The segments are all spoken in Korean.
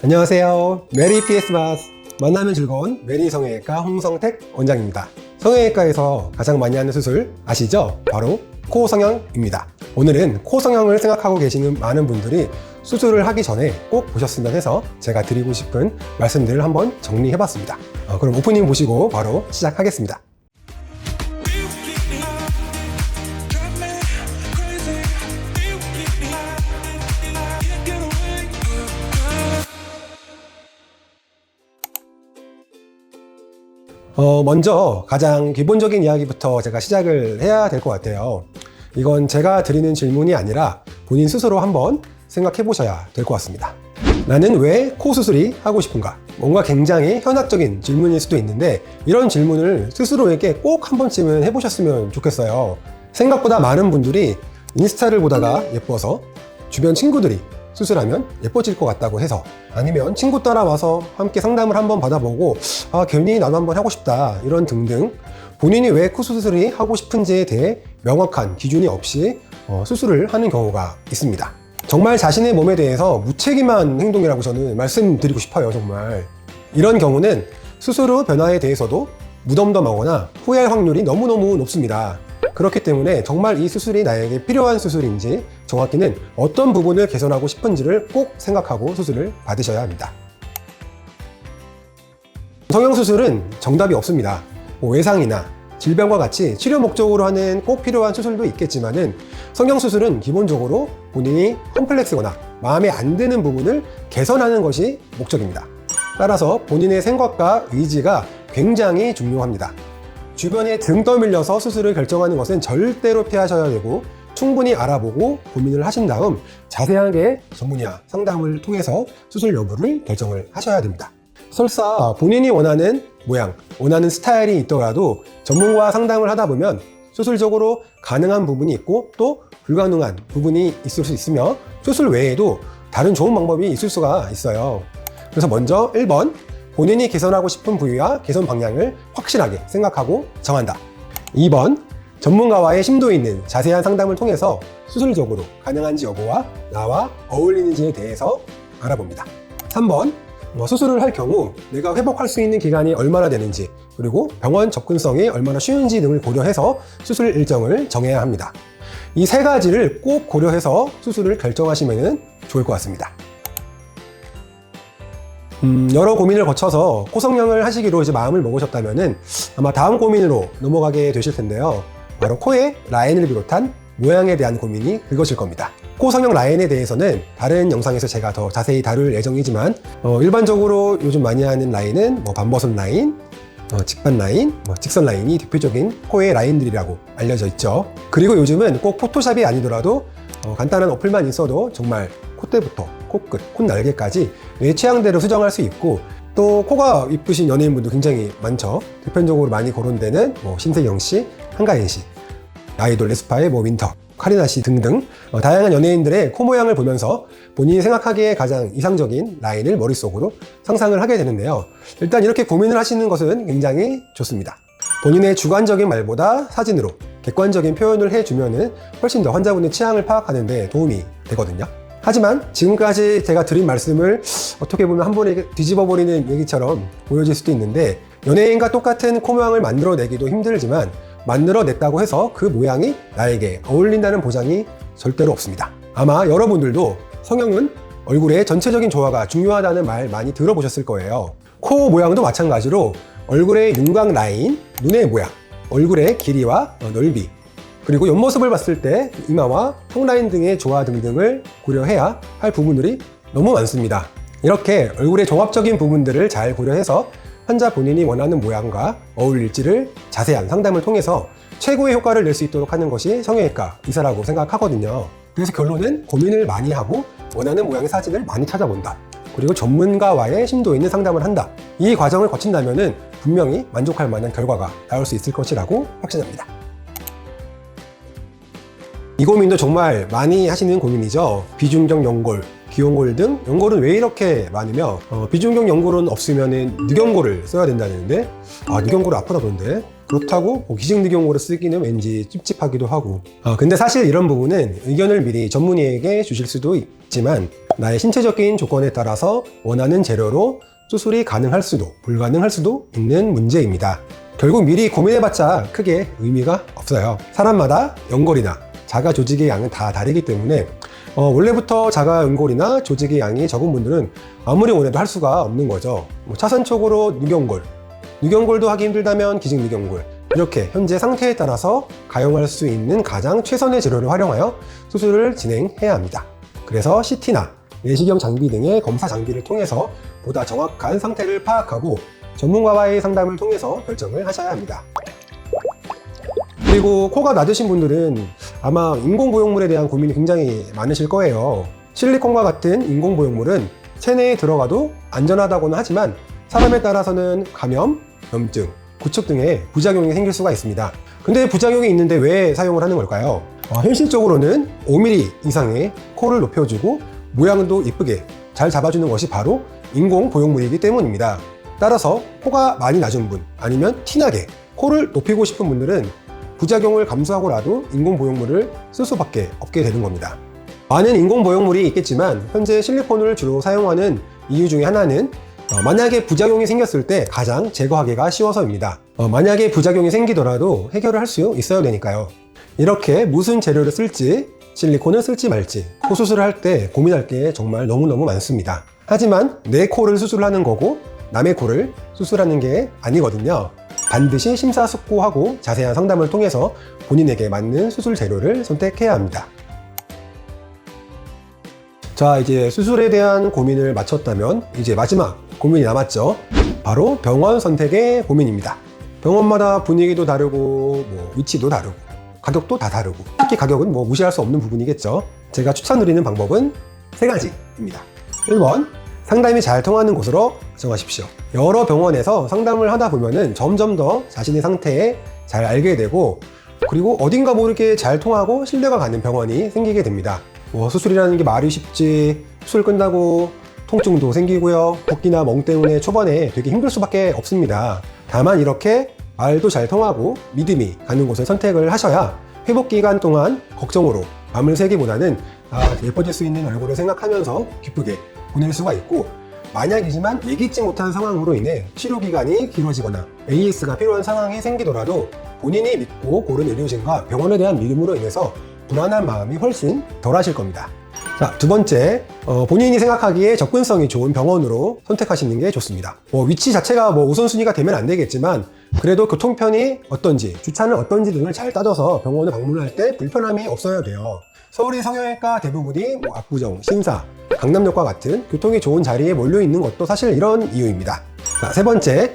안녕하세요. 메리 PS 마스 만나면 즐거운 메리 성형외과 홍성택 원장입니다. 성형외과에서 가장 많이 하는 수술 아시죠? 바로 코 성형입니다. 오늘은 코 성형을 생각하고 계시는 많은 분들이 수술을 하기 전에 꼭 보셨으면 해서 제가 드리고 싶은 말씀들을 한번 정리해봤습니다. 그럼 오프닝 보시고 바로 시작하겠습니다. 먼저 가장 기본적인 이야기부터 제가 시작을 해야 될 것 같아요. 이건 제가 드리는 질문이 아니라 본인 스스로 한번 생각해 보셔야 될 것 같습니다. 나는 왜 코 수술이 하고 싶은가? 뭔가 굉장히 현학적인 질문일 수도 있는데 이런 질문을 스스로에게 꼭 한 번쯤은 해보셨으면 좋겠어요. 생각보다 많은 분들이 인스타를 보다가 예뻐서 주변 친구들이 수술하면 예뻐질 것 같다고 해서, 아니면 친구 따라와서 함께 상담을 한번 받아보고 괜히 나도 한번 하고 싶다, 이런 등등 본인이 왜 코 수술이 하고 싶은지에 대해 명확한 기준이 없이 수술을 하는 경우가 있습니다. 정말 자신의 몸에 대해서 무책임한 행동이라고 저는 말씀드리고 싶어요. 정말 이런 경우는 수술 후 변화에 대해서도 무덤덤하거나 후회할 확률이 너무너무 높습니다. 그렇기 때문에 정말 이 수술이 나에게 필요한 수술인지, 정확히는 어떤 부분을 개선하고 싶은지를 꼭 생각하고 수술을 받으셔야 합니다. 성형수술은 정답이 없습니다. 외상이나 질병과 같이 치료 목적으로 하는 꼭 필요한 수술도 있겠지만은, 성형수술은 기본적으로 본인이 컴플렉스거나 마음에 안 드는 부분을 개선하는 것이 목적입니다. 따라서 본인의 생각과 의지가 굉장히 중요합니다. 주변에 등 떠밀려서 수술을 결정하는 것은 절대로 피하셔야 되고, 충분히 알아보고 고민을 하신 다음 자세하게 전문의와 상담을 통해서 수술 여부를 결정을 하셔야 됩니다. 설사 본인이 원하는 모양, 원하는 스타일이 있더라도 전문가와 상담을 하다 보면 수술적으로 가능한 부분이 있고 또 불가능한 부분이 있을 수 있으며, 수술 외에도 다른 좋은 방법이 있을 수가 있어요. 그래서 먼저 1번, 본인이 개선하고 싶은 부위와 개선 방향을 확실하게 생각하고 정한다. 2번, 전문가와의 심도 있는 자세한 상담을 통해서 수술적으로 가능한지 여부와 나와 어울리는지에 대해서 알아봅니다. 3번, 수술을 할 경우 내가 회복할 수 있는 기간이 얼마나 되는지, 그리고 병원 접근성이 얼마나 쉬운지 등을 고려해서 수술 일정을 정해야 합니다. 이 세 가지를 꼭 고려해서 수술을 결정하시면 좋을 것 같습니다. 여러 고민을 거쳐서 코 성형을 하시기로 이제 마음을 먹으셨다면은 아마 다음 고민으로 넘어가게 되실 텐데요. 바로 코의 라인을 비롯한 모양에 대한 고민이 그것일 겁니다. 코 성형 라인에 대해서는 다른 영상에서 제가 더 자세히 다룰 예정이지만, 일반적으로 요즘 많이 하는 라인은 반버섯 라인, 직반 라인, 직선 라인이 대표적인 코의 라인들이라고 알려져 있죠. 그리고 요즘은 꼭 포토샵이 아니더라도 간단한 어플만 있어도 정말 콧대부터 코끝, 콧날개까지 내 취향대로 수정할 수 있고, 또 코가 이쁘신 연예인분도 굉장히 많죠. 대표적으로 많이 거론되는 신세경 씨, 한가인 씨, 아이돌 에스파의 윈터, 카리나 씨 등등 다양한 연예인들의 코 모양을 보면서 본인이 생각하기에 가장 이상적인 라인을 머릿속으로 상상을 하게 되는데요. 일단 이렇게 고민을 하시는 것은 굉장히 좋습니다. 본인의 주관적인 말보다 사진으로 객관적인 표현을 해주면은 훨씬 더 환자분의 취향을 파악하는 데 도움이 되거든요. 하지만 지금까지 제가 드린 말씀을 어떻게 보면 한 번에 뒤집어버리는 얘기처럼 보여질 수도 있는데, 연예인과 똑같은 코 모양을 만들어내기도 힘들지만 만들어냈다고 해서 그 모양이 나에게 어울린다는 보장이 절대로 없습니다. 아마 여러분들도 성형은 얼굴의 전체적인 조화가 중요하다는 말 많이 들어보셨을 거예요. 코 모양도 마찬가지로 얼굴의 윤곽 라인, 눈의 모양, 얼굴의 길이와 넓이, 그리고 옆모습을 봤을 때 이마와 턱 라인 등의 조화 등등을 고려해야 할 부분들이 너무 많습니다. 이렇게 얼굴의 종합적인 부분들을 잘 고려해서 환자 본인이 원하는 모양과 어울릴지를 자세한 상담을 통해서 최고의 효과를 낼 수 있도록 하는 것이 성형외과 의사라고 생각하거든요. 그래서 결론은 고민을 많이 하고 원하는 모양의 사진을 많이 찾아본다. 그리고 전문가와의 심도 있는 상담을 한다. 이 과정을 거친다면 분명히 만족할 만한 결과가 나올 수 있을 것이라고 확신합니다. 이 고민도 정말 많이 하시는 고민이죠. 비중적 연골, 기연골 등 연골은 왜 이렇게 많으며, 비중적 연골은 없으면 늑연골을 써야 된다는데, 늑연골은 아프다던데 그렇다고 기증늑용고를 쓰기는 왠지 찝찝하기도 하고. 근데 사실 이런 부분은 의견을 미리 전문의에게 주실 수도 있지만 나의 신체적인 조건에 따라서 원하는 재료로 수술이 가능할 수도 불가능할 수도 있는 문제입니다. 결국 미리 고민해봤자 크게 의미가 없어요. 사람마다 연골이나 자가 조직의 양은 다 다르기 때문에 원래부터 자가 연골이나 조직의 양이 적은 분들은 아무리 원해도 할 수가 없는 거죠. 차선적으로 늑연골도 하기 힘들다면 기증늑연골, 이렇게 현재 상태에 따라서 가용할 수 있는 가장 최선의 재료를 활용하여 수술을 진행해야 합니다. 그래서 CT나 내시경 장비 등의 검사 장비를 통해서 보다 정확한 상태를 파악하고 전문가와의 상담을 통해서 결정을 하셔야 합니다. 그리고 코가 낮으신 분들은 아마 인공보형물에 대한 고민이 굉장히 많으실 거예요. 실리콘과 같은 인공보형물은 체내에 들어가도 안전하다고는 하지만 사람에 따라서는 감염, 염증, 구축 등의 부작용이 생길 수가 있습니다. 근데 부작용이 있는데 왜 사용을 하는 걸까요? 현실적으로는 5mm 이상의 코를 높여주고 모양도 이쁘게 잘 잡아주는 것이 바로 인공보형물이기 때문입니다. 따라서 코가 많이 낮은 분, 아니면 티나게 코를 높이고 싶은 분들은 부작용을 감수하고라도 인공보형물을 쓸 수밖에 없게 되는 겁니다. 많은 인공보형물이 있겠지만 현재 실리콘을 주로 사용하는 이유 중에 하나는 만약에 부작용이 생겼을 때 가장 제거하기가 쉬워서입니다. 만약에 부작용이 생기더라도 해결을 할 수 있어야 되니까요. 이렇게 무슨 재료를 쓸지, 실리콘을 쓸지 말지 코 수술을 할 때 고민할 게 정말 너무너무 많습니다. 하지만 내 코를 수술하는 거고 남의 코를 수술하는 게 아니거든요. 반드시 심사숙고하고 자세한 상담을 통해서 본인에게 맞는 수술 재료를 선택해야 합니다. 자, 이제 수술에 대한 고민을 마쳤다면 이제 마지막 고민이 남았죠. 바로 병원 선택의 고민입니다. 병원마다 분위기도 다르고 위치도 다르고 가격도 다 다르고, 특히 가격은 무시할 수 없는 부분이겠죠. 제가 추천드리는 방법은 3가지입니다. 1번, 상담이 잘 통하는 곳으로 정하십시오. 여러 병원에서 상담을 하다 보면은 점점 더 자신의 상태에 잘 알게 되고, 그리고 어딘가 모르게 잘 통하고 신뢰가 가는 병원이 생기게 됩니다. 수술이라는 게 말이 쉽지, 수술 끝나고 통증도 생기고요, 붓기나 멍 때문에 초반에 되게 힘들 수밖에 없습니다. 다만 이렇게 말도 잘 통하고 믿음이 가는 곳을 선택을 하셔야 회복 기간 동안 걱정으로 밤을 새기보다는 예뻐질 수 있는 얼굴을 생각하면서 기쁘게 보낼 수가 있고, 만약이지만 예기치 못한 상황으로 인해 치료 기간이 길어지거나 AS가 필요한 상황이 생기더라도 본인이 믿고 고른 의료진과 병원에 대한 믿음으로 인해서 불안한 마음이 훨씬 덜 하실 겁니다. 자, 2번째, 본인이 생각하기에 접근성이 좋은 병원으로 선택하시는 게 좋습니다. 위치 자체가 우선순위가 되면 안 되겠지만 그래도 교통편이 어떤지, 주차는 어떤지 등을 잘 따져서 병원을 방문할 때 불편함이 없어야 돼요. 서울의 성형외과 대부분이 압구정, 신사, 강남역과 같은 교통이 좋은 자리에 몰려 있는 것도 사실 이런 이유입니다. 자, 3번째,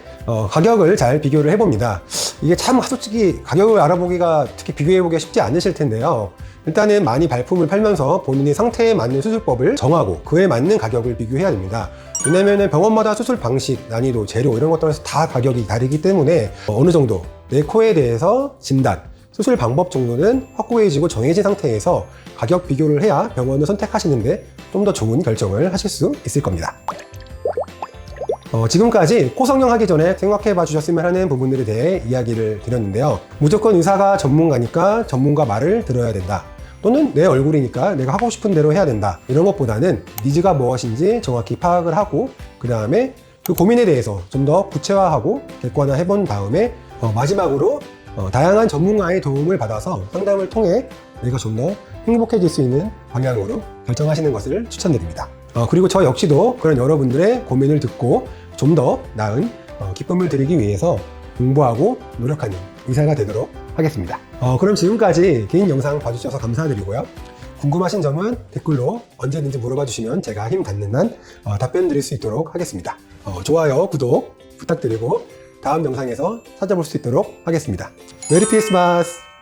가격을 잘 비교를 해봅니다. 이게 참 솔직히 가격을 알아보기가, 특히 비교해보기가 쉽지 않으실 텐데요. 일단은 많이 발품을 팔면서 본인의 상태에 맞는 수술법을 정하고 그에 맞는 가격을 비교해야 됩니다. 왜냐면 병원마다 수술 방식, 난이도, 재료 이런 것들에서 다 가격이 다르기 때문에 어느 정도 내 코에 대해서 진단, 수술 방법 정도는 확고해지고 정해진 상태에서 가격 비교를 해야 병원을 선택하시는데 좀 더 좋은 결정을 하실 수 있을 겁니다. 지금까지 코 성형하기 전에 생각해봐 주셨으면 하는 부분들에 대해 이야기를 드렸는데요. 무조건 의사가 전문가니까 전문가 말을 들어야 된다, 또는 내 얼굴이니까 내가 하고 싶은 대로 해야 된다, 이런 것보다는 니즈가 무엇인지 정확히 파악을 하고 그 다음에 그 고민에 대해서 좀 더 구체화하고 객관화해 본 다음에 마지막으로 다양한 전문가의 도움을 받아서 상담을 통해 내가 좀 더 행복해질 수 있는 방향으로 결정하시는 것을 추천드립니다. 그리고 저 역시도 그런 여러분들의 고민을 듣고 좀 더 나은 기쁨을 드리기 위해서 공부하고 노력하는 의사가 되도록 하겠습니다. 그럼 지금까지 긴 영상 봐주셔서 감사드리고요. 궁금하신 점은 댓글로 언제든지 물어봐 주시면 제가 힘 닿는 한 답변 드릴 수 있도록 하겠습니다. 좋아요, 구독 부탁드리고 다음 영상에서 찾아볼 수 있도록 하겠습니다. 메리 크리스마스!